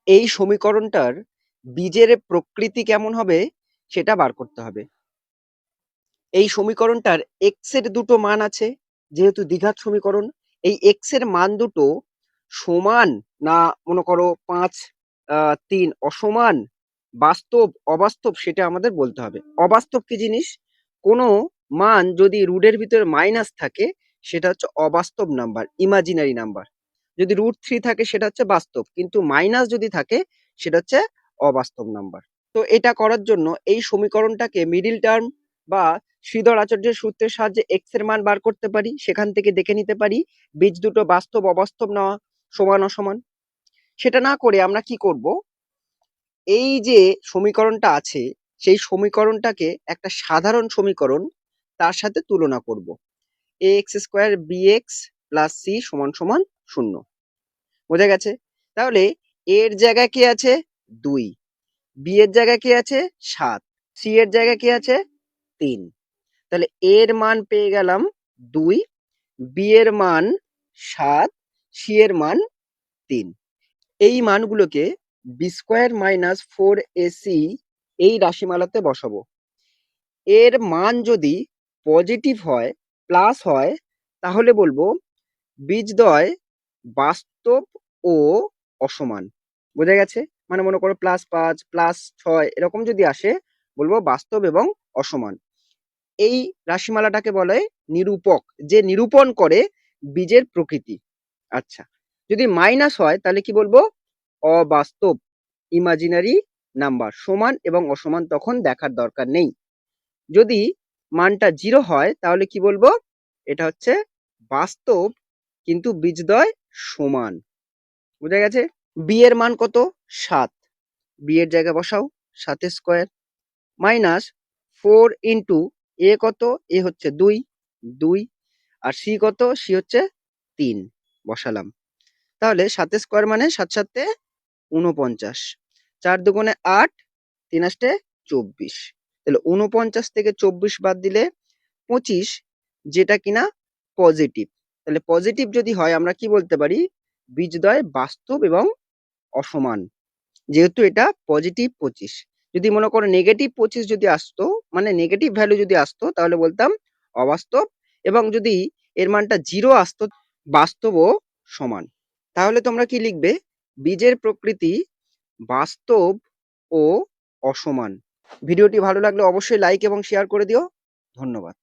এই সমীকরণটার বীজের প্রকৃতি কেমন হবে সেটা বার করতে হবে। এই সমীকরণটার এক্স এর দুটো মান আছে, যেহেতু দ্বিঘাত সমীকরণ। এই এক্স এর মান দুটো সমান না মনে করো 5, 3 অসমান, বাস্তব অবাস্তব সেটা আমাদের বলতে হবে। অবাস্তব কি জিনিস? কোনো মান যদি রুটের ভিতরে মাইনাস থাকে সেটা হচ্ছে অবাস্তব নাম্বার, ইমাজিনারি নাম্বার। যদি √3 থাকে সেটা হচ্ছে বাস্তব, কিন্তু মাইনাস যদি থাকে সেটা হচ্ছে অবাস্তব নাম্বার। তো এটা করার জন্য এই সমীকরণটাকে মিডিল টার্ম বা শ্রীধর আচার্যের সূত্রের সাহায্যে এক্স এর মান বার করতে পারি। সেখান থেকে দেখে নিতে পারি বীজ দুটো বাস্তব অবাস্তব না সমান অসমান। সেটা না করে আমরা কি করব, এই যে সমীকরণটা আছে সেই সমীকরণটাকে একটা সাধারণ সমীকরণ তার সাথে তুলনা করব। ax² bx + c = 0। বোঝা গেছে? তাহলে এর জায়গায় কি আছে 2, বি এর জায়গায় কি আছে 7, সি এর জায়গায় কি আছে 3। তাহলে এর মান পেয়ে গেলাম 2, বি এর মান 7, সি এর মান 3। এই মানগুলোকে b² - 4ac এই রাশিমালাতে বসাবো। এর মান যদি পজিটিভ হয়, প্লাস হয়, তাহলে বলবো বীজদ্বয় বাস্তব ও অসমান। বোঝা গেছে? মানে মনে করো +5, +6 এরকম যদি আসে বলবো বাস্তব এবং অসমান। এই রাশিমালাটাকে বলে নিরূপক, যে নিরূপণ করে বীজের প্রকৃতি। আচ্ছা, যদি মাইনাস হয় তাহলে কি বলবো? অবাস্তব, ইমাজিনারি নাম্বার। সমান এবং অসমান তখন দেখার দরকার নেই। যদি মানটা 0 হয় তাহলে কি বলবো? এটা হচ্ছে বাস্তব কিন্তু বীজদ্বয় সমান। বুঝা গেছে? বি এর মান কত? 7, বি এর জায়গায় বসাও 7² -4 ইন্টু এ কত? এ হচ্ছে 2, 2। আর সি কত? সি হচ্ছে 3, বসালাম। তাহলে 7² মানে 7 7 49, 4 2 8, 3 8 24। তাহলে 49 থেকে 24 বাদ দিলে 25, যেটা কিনা পজিটিভ। তাহলে পজিটিভ যদি হয় আমরা কি বলতে পারি? বীজদ্বয় বাস্তব এবং অসমান, যেহেতু এটা পজিটিভ 25। যদি মনে করো নেগেটিভ 25 যদি আসতো, মানে নেগেটিভ ভ্যালু যদি আসতো, তাহলে বলতাম অবাস্তব। এবং যদি এর মানটা 0 আসতো, বাস্তব ও সমান। তাহলে তোমরা কি লিখবে? বীজের প্রকৃতি বাস্তব ও অসমান। ভিডিওটি ভালো লাগলে অবশ্যই লাইক এবং শেয়ার করে দিও। ধন্যবাদ।